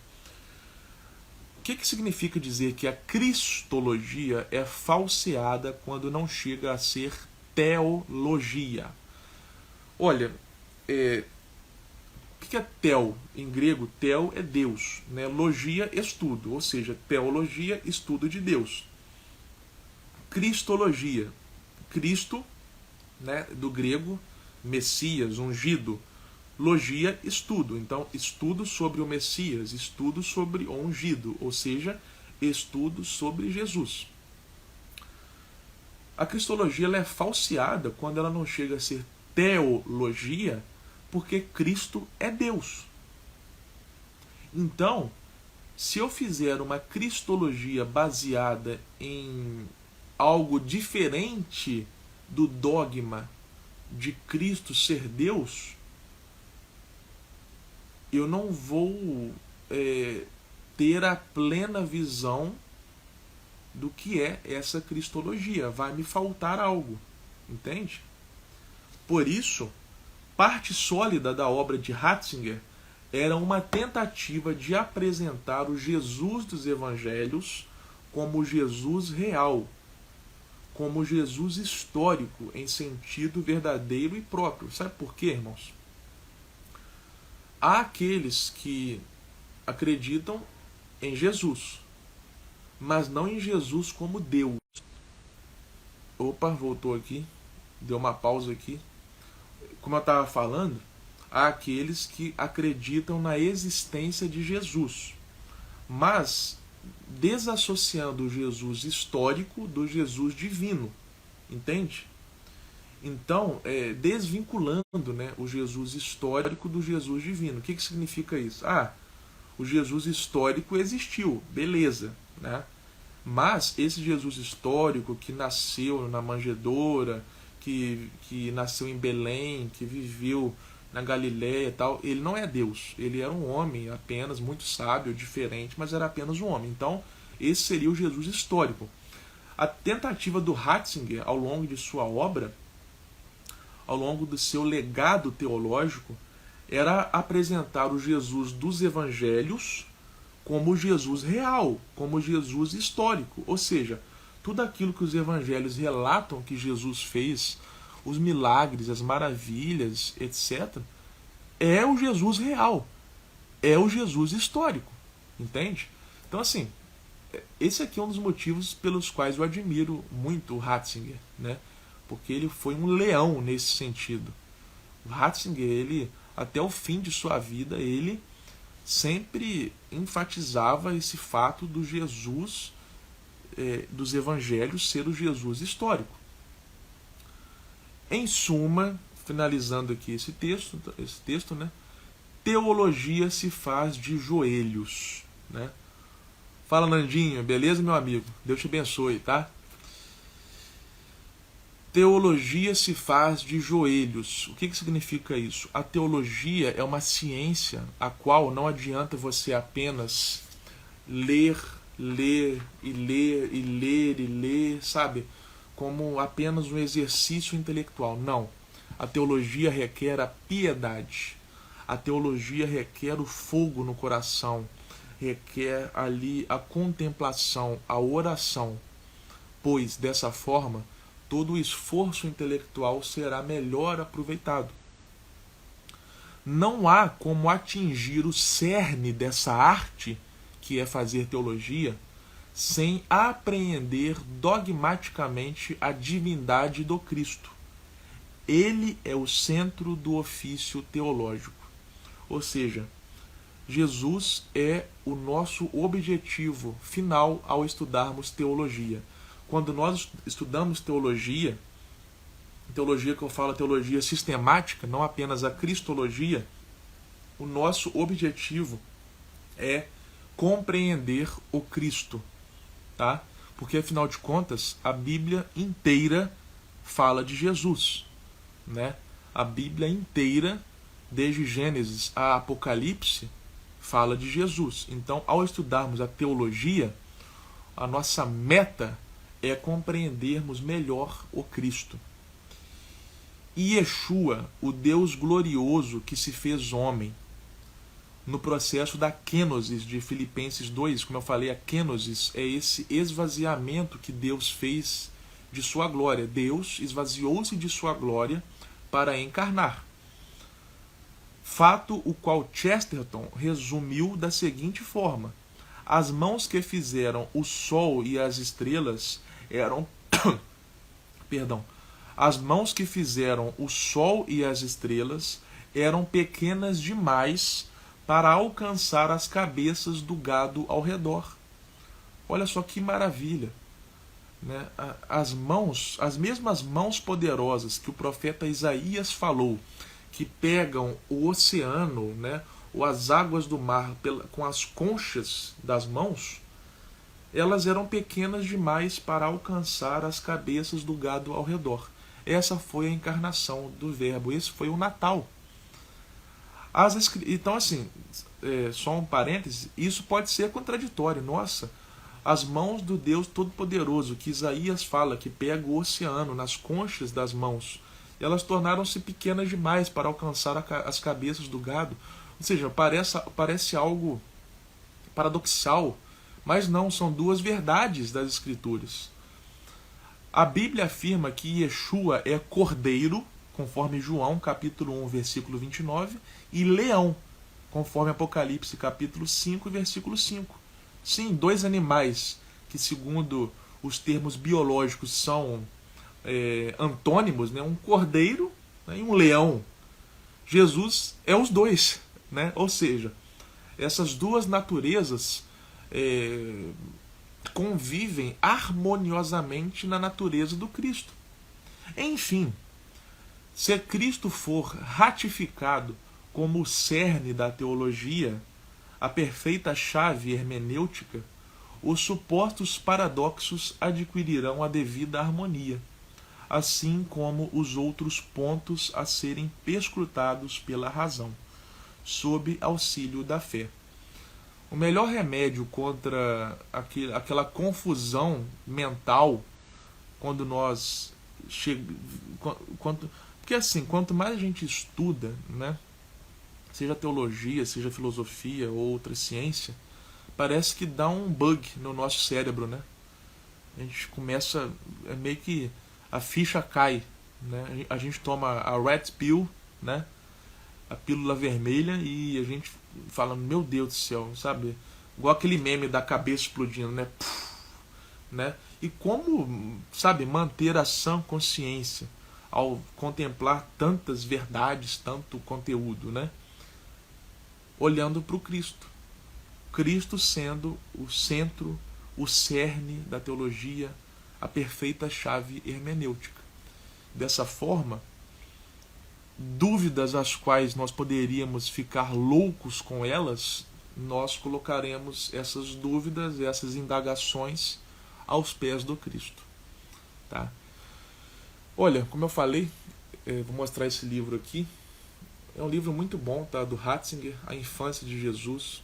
O que significa dizer que a cristologia é falseada quando não chega a ser teologia? Olha, o que é tel? Em grego, tel é Deus, né? Logia, estudo, ou seja, teologia, estudo de Deus. Cristologia, Cristo, né, do grego, Messias, ungido. Logia, estudo. Então, estudo sobre o Messias, estudo sobre o ungido, ou seja, estudo sobre Jesus. A cristologia ela é falseada quando ela não chega a ser teologia, porque Cristo é Deus. Então, se eu fizer uma cristologia baseada em algo diferente do dogma de Cristo ser Deus, eu não vou ter a plena visão do que é essa cristologia. Vai me faltar algo, entende? Por isso, parte sólida da obra de Ratzinger era uma tentativa de apresentar o Jesus dos evangelhos como Jesus real, como Jesus histórico em sentido verdadeiro e próprio. Sabe por quê, irmãos? Há aqueles que acreditam em Jesus, mas não em Jesus como Deus. Opa, voltou aqui, deu uma pausa aqui. Como eu estava falando, há aqueles que acreditam na existência de Jesus, mas desassociando o Jesus histórico do Jesus divino, entende? Então, desvinculando, né, o Jesus histórico do Jesus divino. O que significa isso? O Jesus histórico existiu, beleza, né? Mas esse Jesus histórico que nasceu na manjedoura, que nasceu em Belém, que viveu na Galiléia e tal, ele não é Deus. Ele era um homem apenas, muito sábio, diferente, mas era apenas um homem. Então, esse seria o Jesus histórico. A tentativa do Ratzinger, ao longo de sua obra, ao longo do seu legado teológico, era apresentar o Jesus dos evangelhos como Jesus real, como Jesus histórico. Ou seja, tudo aquilo que os evangelhos relatam que Jesus fez, os milagres, as maravilhas, etc., é o Jesus real, é o Jesus histórico, entende? Então, assim, esse aqui é um dos motivos pelos quais eu admiro muito o Ratzinger, né? Porque ele foi um leão nesse sentido. O Ratzinger, ele, até o fim de sua vida, ele sempre enfatizava esse fato do Jesus dos evangelhos ser o Jesus histórico. Em suma, finalizando aqui esse texto, né? Teologia se faz de joelhos, né? Fala, Nandinho, beleza, meu amigo? Deus te abençoe, tá? Teologia se faz de joelhos. O que significa isso? A teologia é uma ciência a qual não adianta você apenas ler, sabe? Como apenas um exercício intelectual. Não. A teologia requer a piedade. A teologia requer o fogo no coração, requer ali a contemplação, a oração, pois dessa forma todo o esforço intelectual será melhor aproveitado. Não há como atingir o cerne dessa arte, que é fazer teologia, sem apreender dogmaticamente a divindade do Cristo. Ele é o centro do ofício teológico. Ou seja, Jesus é o nosso objetivo final ao estudarmos teologia. Quando nós estudamos teologia, teologia que eu falo, teologia sistemática, não apenas a cristologia, o nosso objetivo é compreender o Cristo, tá? Porque afinal de contas, a Bíblia inteira fala de Jesus, né? A Bíblia inteira, desde Gênesis a Apocalipse, fala de Jesus. Então, ao estudarmos a teologia, a nossa meta é compreendermos melhor o Cristo. E Yeshua, o Deus glorioso que se fez homem, no processo da kenosis de Filipenses 2, como eu falei, a kenosis é esse esvaziamento que Deus fez de sua glória. Deus esvaziou-se de sua glória para encarnar. Fato o qual Chesterton resumiu da seguinte forma: as mãos que fizeram o sol e as estrelas eram perdão, as mãos que fizeram o sol e as estrelas eram pequenas demais para alcançar as cabeças do gado ao redor. Olha só que maravilha, né? As mesmas mãos poderosas que o profeta Isaías falou, que pegam o oceano, né, ou as águas do mar com as conchas das mãos, elas eram pequenas demais para alcançar as cabeças do gado ao redor. Essa foi a encarnação do Verbo, esse foi o Natal. Então, assim, só um parêntese, isso pode ser contraditório. Nossa, as mãos do Deus Todo-Poderoso, que Isaías fala, que pega o oceano nas conchas das mãos, elas tornaram-se pequenas demais para alcançar as cabeças do gado. Ou seja, parece algo paradoxal, mas não, são duas verdades das Escrituras. A Bíblia afirma que Yeshua é cordeiro, conforme João, capítulo 1, versículo 29, e leão, conforme Apocalipse, capítulo 5, versículo 5. Sim, dois animais que, segundo os termos biológicos, são antônimos, né? Um cordeiro, né? E um leão. Jesus é os dois, né? Ou seja, essas duas naturezas convivem harmoniosamente na natureza do Cristo. Enfim, se Cristo for ratificado como o cerne da teologia, a perfeita chave hermenêutica, os supostos paradoxos adquirirão a devida harmonia, assim como os outros pontos a serem perscrutados pela razão, sob auxílio da fé. O melhor remédio contra aquela confusão mental, quando nós porque assim, quanto mais a gente estuda, né, seja teologia, seja filosofia ou outra ciência, parece que dá um bug no nosso cérebro, né? A gente começa, meio que a ficha cai, né? A gente toma a red pill, né? A pílula vermelha, e a gente fala, meu Deus do céu, sabe? Igual aquele meme da cabeça explodindo, né? Puf, né? E como, sabe, manter a sã consciência ao contemplar tantas verdades, tanto conteúdo, né? Olhando para o Cristo. Cristo sendo o centro, o cerne da teologia, a perfeita chave hermenêutica. Dessa forma, dúvidas às quais nós poderíamos ficar loucos com elas, nós colocaremos essas dúvidas, essas indagações aos pés do Cristo. Tá? Olha, como eu falei, vou mostrar esse livro aqui. É um livro muito bom, tá? Do Ratzinger, A Infância de Jesus.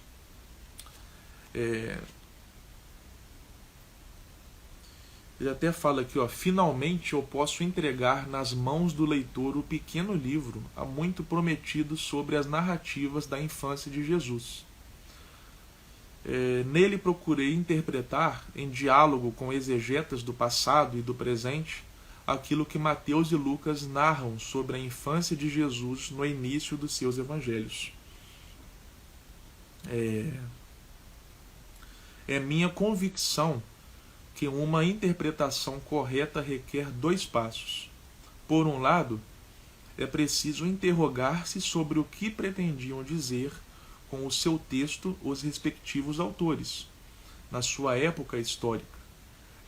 Ele até fala aqui, ó, finalmente eu posso entregar nas mãos do leitor o pequeno livro há muito prometido sobre as narrativas da infância de Jesus. Nele procurei interpretar, em diálogo com exegetas do passado e do presente, aquilo que Mateus e Lucas narram sobre a infância de Jesus no início dos seus evangelhos. É minha convicção que uma interpretação correta requer 2 passos. Por um lado, é preciso interrogar-se sobre o que pretendiam dizer com o seu texto os respectivos autores, na sua época histórica.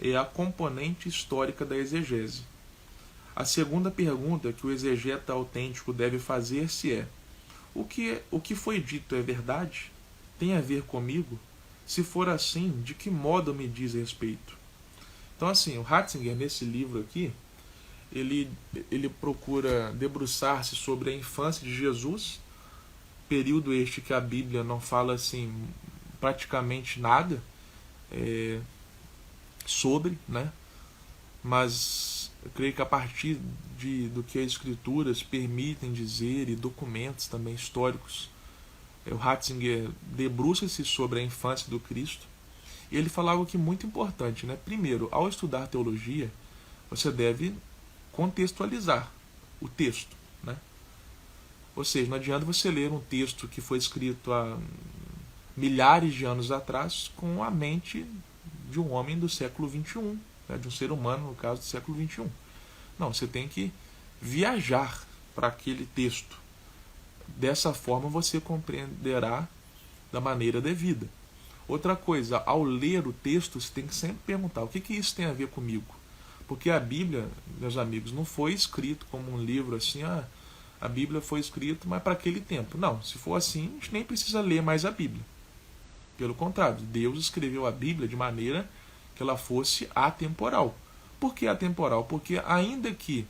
É a componente histórica da exegese. A segunda pergunta que o exegeta autêntico deve fazer-se é: o que foi dito é verdade? Tem a ver comigo? Se for assim, de que modo me diz respeito? Então, assim, o Ratzinger, nesse livro aqui, ele procura debruçar-se sobre a infância de Jesus, período este que a Bíblia não fala, assim, praticamente nada sobre, né? Mas eu creio que a partir do que as escrituras permitem dizer e documentos também históricos, o Ratzinger debruça-se sobre a infância do Cristo e ele fala algo que é muito importante, né? Primeiro, ao estudar teologia, você deve contextualizar o texto, né? Ou seja, não adianta você ler um texto que foi escrito há milhares de anos atrás com a mente de um homem do século XXI, né? De um ser humano, no caso, do século XXI. Não, você tem que viajar para aquele texto. Dessa forma você compreenderá da maneira devida. Outra coisa, ao ler o texto, você tem que sempre perguntar: o que isso tem a ver comigo? Porque a Bíblia, meus amigos, não foi escrito como um livro assim, a Bíblia foi escrita, mas para aquele tempo. Não, se for assim, a gente nem precisa ler mais a Bíblia. Pelo contrário, Deus escreveu a Bíblia de maneira que ela fosse atemporal. Por que atemporal? Porque ainda que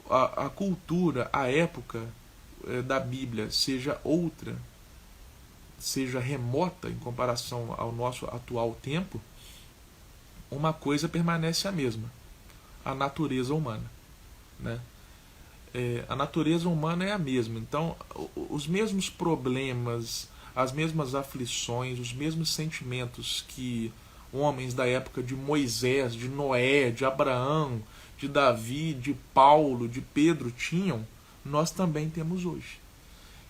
a cultura, a época da Bíblia seja outra, seja remota em comparação ao nosso atual tempo, uma coisa permanece a mesma: a natureza humana, né? A natureza humana é a mesma. Então, os mesmos problemas, as mesmas aflições, os mesmos sentimentos que homens da época de Moisés, de Noé, de Abraão, de Davi, de Paulo, de Pedro tinham, nós também temos hoje.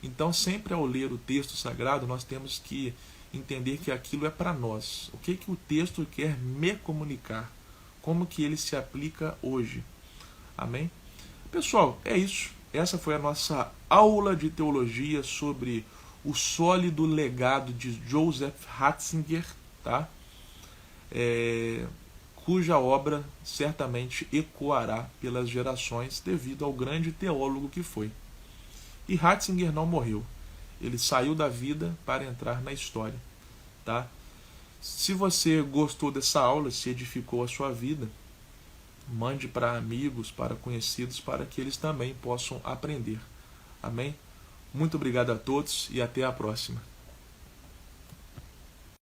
Então, sempre ao ler o texto sagrado, nós temos que entender que aquilo é para nós. O que o texto quer me comunicar? Como que ele se aplica hoje? Amém? Pessoal, é isso. Essa foi a nossa aula de teologia sobre o sólido legado de Joseph Ratzinger, tá? Cuja obra certamente ecoará pelas gerações devido ao grande teólogo que foi. E Ratzinger não morreu. Ele saiu da vida para entrar na história, tá? Se você gostou dessa aula, se edificou a sua vida, mande para amigos, para conhecidos, para que eles também possam aprender. Amém? Muito obrigado a todos e até a próxima.